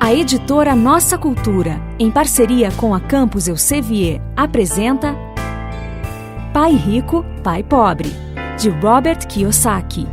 A editora Nossa Cultura, em parceria com a Campus Elsevier, apresenta Pai Rico, Pai Pobre, de Robert Kiyosaki.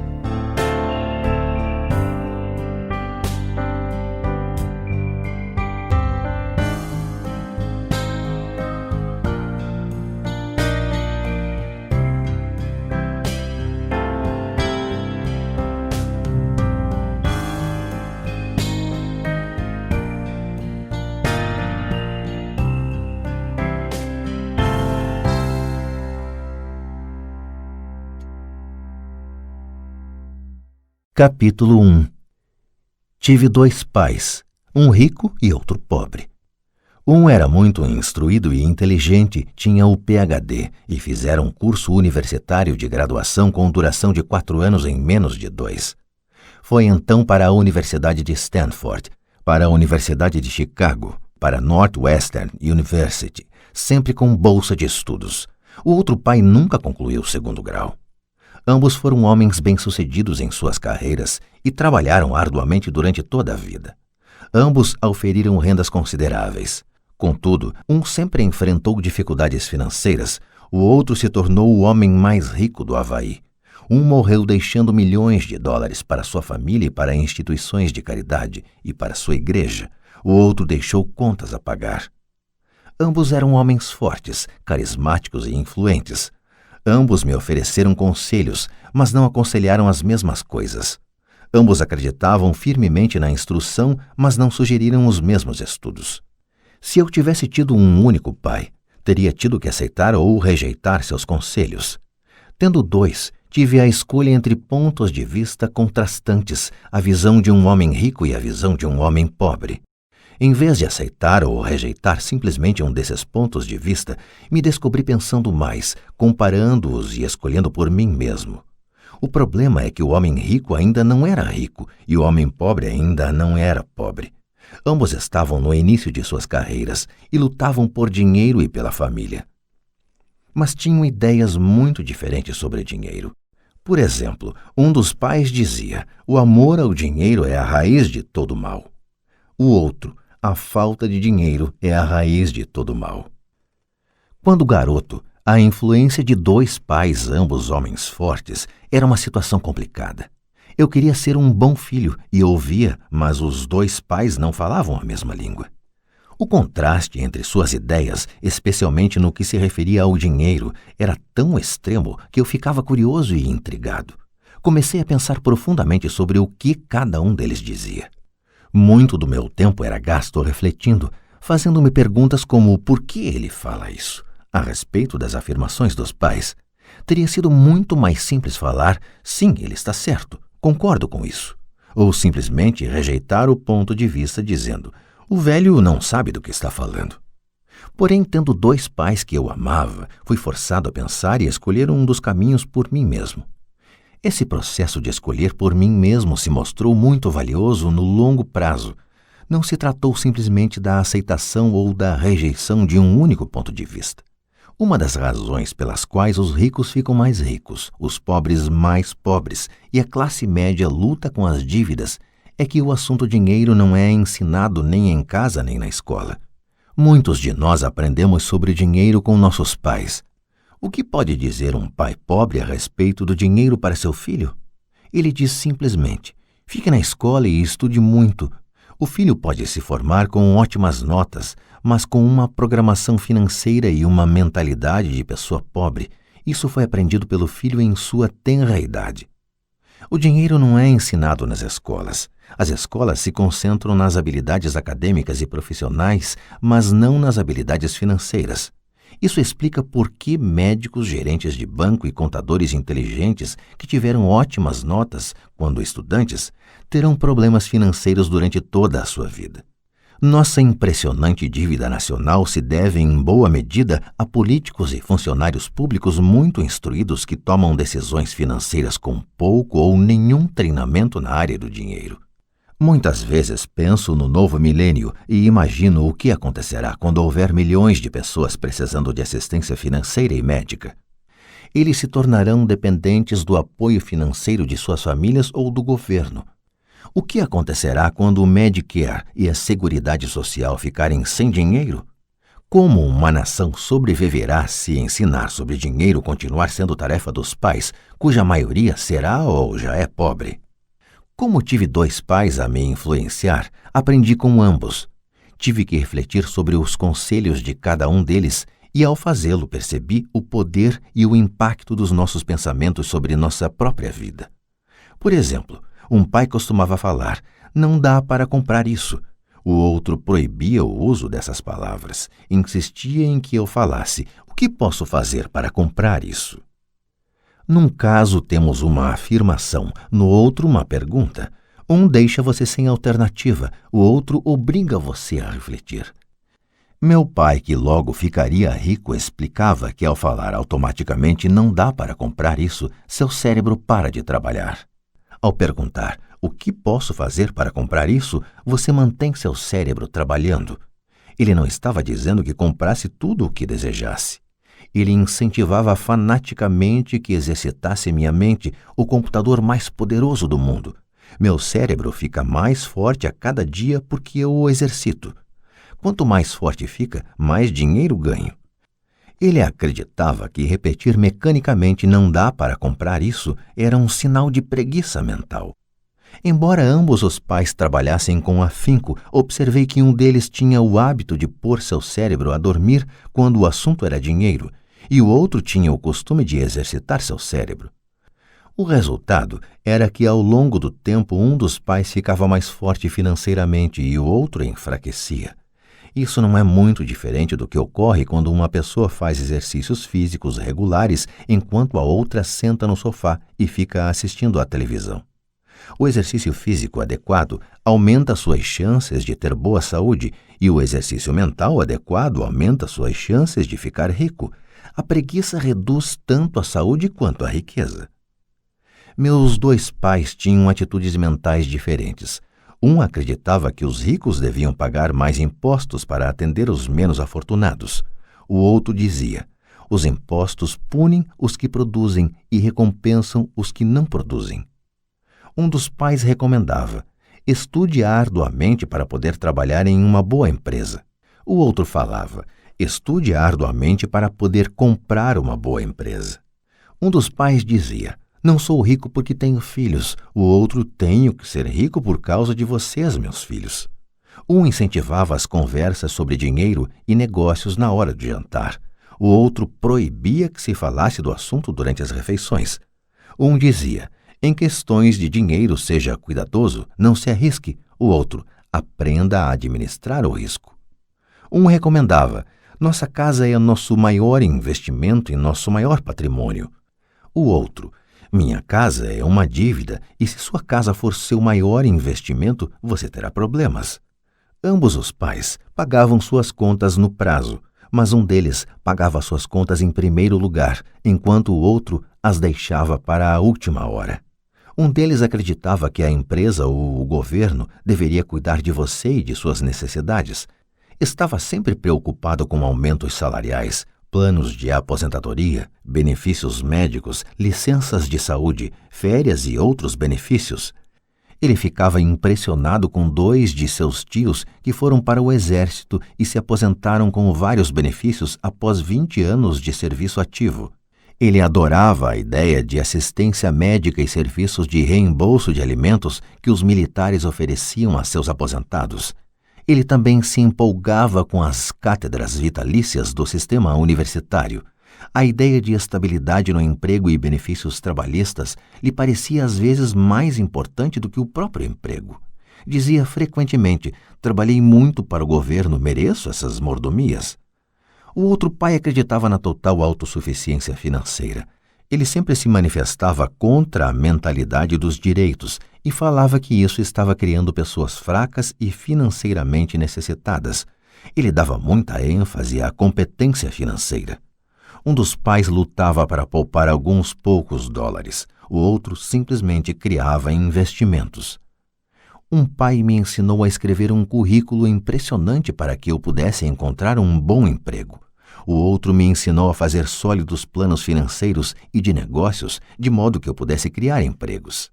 Capítulo 1. Tive 2 pais, um rico e outro pobre. Um era muito instruído e inteligente, tinha o PhD e fizeram um curso universitário de graduação com duração de 4 anos em menos de 2. Foi então para a Universidade de Stanford, para a Universidade de Chicago, para Northwestern University, sempre com bolsa de estudos. O outro pai nunca concluiu o 2º grau. Ambos foram homens bem-sucedidos em suas carreiras e trabalharam arduamente durante toda a vida. Ambos auferiram rendas consideráveis. Contudo, um sempre enfrentou dificuldades financeiras, o outro se tornou o homem mais rico do Havaí. Um morreu deixando milhões de dólares para sua família e para instituições de caridade e para sua igreja. O outro deixou contas a pagar. Ambos eram homens fortes, carismáticos e influentes. Ambos me ofereceram conselhos, mas não aconselharam as mesmas coisas. Ambos acreditavam firmemente na instrução, mas não sugeriram os mesmos estudos. Se eu tivesse tido um único pai, teria tido que aceitar ou rejeitar seus conselhos. Tendo 2, tive a escolha entre pontos de vista contrastantes, a visão de um homem rico e a visão de um homem pobre. Em vez de aceitar ou rejeitar simplesmente um desses pontos de vista, me descobri pensando mais, comparando-os e escolhendo por mim mesmo. O problema é que o homem rico ainda não era rico e o homem pobre ainda não era pobre. Ambos estavam no início de suas carreiras e lutavam por dinheiro e pela família. Mas tinham ideias muito diferentes sobre dinheiro. Por exemplo, um dos pais dizia: o amor ao dinheiro é a raiz de todo mal. O outro: a falta de dinheiro é a raiz de todo mal. Quando garoto, a influência de 2 pais, ambos homens fortes, era uma situação complicada. Eu queria ser um bom filho e ouvia, mas os 2 pais não falavam a mesma língua. O contraste entre suas ideias, especialmente no que se referia ao dinheiro, era tão extremo que eu ficava curioso e intrigado. Comecei a pensar profundamente sobre o que cada um deles dizia. Muito do meu tempo era gasto refletindo, fazendo-me perguntas como por que ele fala isso, a respeito das afirmações dos pais. Teria sido muito mais simples falar, sim, ele está certo, concordo com isso. Ou simplesmente rejeitar o ponto de vista dizendo, o velho não sabe do que está falando. Porém, tendo 2 pais que eu amava, fui forçado a pensar e escolher um dos caminhos por mim mesmo. Esse processo de escolher por mim mesmo se mostrou muito valioso no longo prazo. Não se tratou simplesmente da aceitação ou da rejeição de um único ponto de vista. Uma das razões pelas quais os ricos ficam mais ricos, os pobres mais pobres e a classe média luta com as dívidas é que o assunto dinheiro não é ensinado nem em casa nem na escola. Muitos de nós aprendemos sobre dinheiro com nossos pais. O que pode dizer um pai pobre a respeito do dinheiro para seu filho? Ele diz simplesmente, fique na escola e estude muito. O filho pode se formar com ótimas notas, mas com uma programação financeira e uma mentalidade de pessoa pobre. Isso foi aprendido pelo filho em sua tenra idade. O dinheiro não é ensinado nas escolas. As escolas se concentram nas habilidades acadêmicas e profissionais, mas não nas habilidades financeiras. Isso explica por que médicos, gerentes de banco e contadores inteligentes que tiveram ótimas notas quando estudantes terão problemas financeiros durante toda a sua vida. Nossa impressionante dívida nacional se deve em boa medida a políticos e funcionários públicos muito instruídos que tomam decisões financeiras com pouco ou nenhum treinamento na área do dinheiro. Muitas vezes penso no novo milênio e imagino o que acontecerá quando houver milhões de pessoas precisando de assistência financeira e médica. Eles se tornarão dependentes do apoio financeiro de suas famílias ou do governo. O que acontecerá quando o Medicare e a Seguridade Social ficarem sem dinheiro? Como uma nação sobreviverá se ensinar sobre dinheiro continuar sendo tarefa dos pais, cuja maioria será ou já é pobre? Como tive 2 pais a me influenciar, aprendi com ambos. Tive que refletir sobre os conselhos de cada um deles e, ao fazê-lo, percebi o poder e o impacto dos nossos pensamentos sobre nossa própria vida. Por exemplo, um pai costumava falar: "Não dá para comprar isso." O outro proibia o uso dessas palavras, insistia em que eu falasse: "O que posso fazer para comprar isso?" Num caso temos uma afirmação, no outro uma pergunta. Um deixa você sem alternativa, o outro obriga você a refletir. Meu pai, que logo ficaria rico, explicava que ao falar automaticamente "não dá para comprar isso", seu cérebro para de trabalhar. Ao perguntar "o que posso fazer para comprar isso?", você mantém seu cérebro trabalhando. Ele não estava dizendo que comprasse tudo o que desejasse. Ele incentivava fanaticamente que exercitasse minha mente, o computador mais poderoso do mundo. Meu cérebro fica mais forte a cada dia porque eu o exercito. Quanto mais forte fica, mais dinheiro ganho. Ele acreditava que repetir mecanicamente "não dá para comprar isso" era um sinal de preguiça mental. Embora ambos os pais trabalhassem com afinco, observei que um deles tinha o hábito de pôr seu cérebro a dormir quando o assunto era dinheiro, e o outro tinha o costume de exercitar seu cérebro. O resultado era que, ao longo do tempo, um dos pais ficava mais forte financeiramente e o outro enfraquecia. Isso não é muito diferente do que ocorre quando uma pessoa faz exercícios físicos regulares enquanto a outra senta no sofá e fica assistindo à televisão. O exercício físico adequado aumenta suas chances de ter boa saúde e o exercício mental adequado aumenta suas chances de ficar rico. A preguiça reduz tanto a saúde quanto a riqueza. Meus 2 pais tinham atitudes mentais diferentes. Um acreditava que os ricos deviam pagar mais impostos para atender os menos afortunados. O outro dizia: "Os impostos punem os que produzem e recompensam os que não produzem." Um dos pais recomendava: "Estude arduamente para poder trabalhar em uma boa empresa." O outro falava: "Estude arduamente para poder comprar uma boa empresa." Um dos pais dizia: "Não sou rico porque tenho filhos." O outro: "Tenho que ser rico por causa de vocês, meus filhos." Um incentivava as conversas sobre dinheiro e negócios na hora de jantar. O outro proibia que se falasse do assunto durante as refeições. Um dizia: "Em questões de dinheiro, seja cuidadoso, não se arrisque." O outro: "Aprenda a administrar o risco." Um recomendava: "Nossa casa é nosso maior investimento e nosso maior patrimônio." O outro: "Minha casa é uma dívida e se sua casa for seu maior investimento, você terá problemas." Ambos os pais pagavam suas contas no prazo, mas um deles pagava suas contas em primeiro lugar, enquanto o outro as deixava para a última hora. Um deles acreditava que a empresa ou o governo deveria cuidar de você e de suas necessidades. Estava sempre preocupado com aumentos salariais, planos de aposentadoria, benefícios médicos, licenças de saúde, férias e outros benefícios. Ele ficava impressionado com 2 de seus tios que foram para o exército e se aposentaram com vários benefícios após 20 anos de serviço ativo. Ele adorava a ideia de assistência médica e serviços de reembolso de alimentos que os militares ofereciam a seus aposentados. Ele também se empolgava com as cátedras vitalícias do sistema universitário. A ideia de estabilidade no emprego e benefícios trabalhistas lhe parecia às vezes mais importante do que o próprio emprego. Dizia frequentemente: "Trabalhei muito para o governo, mereço essas mordomias." O outro pai acreditava na total autossuficiência financeira. Ele sempre se manifestava contra a mentalidade dos direitos e falava que isso estava criando pessoas fracas e financeiramente necessitadas. Ele dava muita ênfase à competência financeira. Um dos pais lutava para poupar alguns poucos dólares. O outro simplesmente criava investimentos. Um pai me ensinou a escrever um currículo impressionante para que eu pudesse encontrar um bom emprego. O outro me ensinou a fazer sólidos planos financeiros e de negócios, de modo que eu pudesse criar empregos.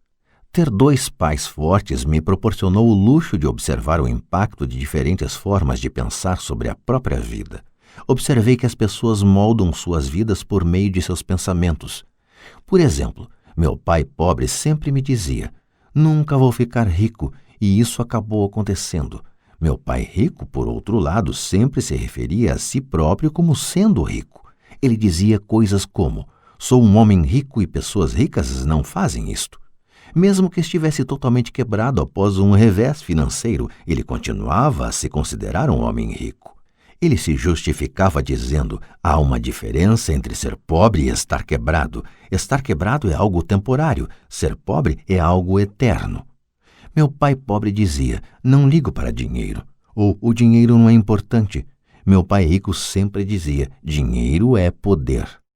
Ter dois pais fortes me proporcionou o luxo de observar o impacto de diferentes formas de pensar sobre a própria vida. Observei que as pessoas moldam suas vidas por meio de seus pensamentos. Por exemplo, meu pai pobre sempre me dizia: "Nunca vou ficar rico", e isso acabou acontecendo. Meu pai rico, por outro lado, sempre se referia a si próprio como sendo rico. Ele dizia coisas como: "Sou um homem rico e pessoas ricas não fazem isto." Mesmo que estivesse totalmente quebrado após um revés financeiro, ele continuava a se considerar um homem rico. Ele se justificava dizendo: "Há uma diferença entre ser pobre e estar quebrado. Estar quebrado é algo temporário, ser pobre é algo eterno." Meu pai pobre dizia: "Não ligo para dinheiro", ou "O dinheiro não é importante." Meu pai rico sempre dizia: "Dinheiro é poder."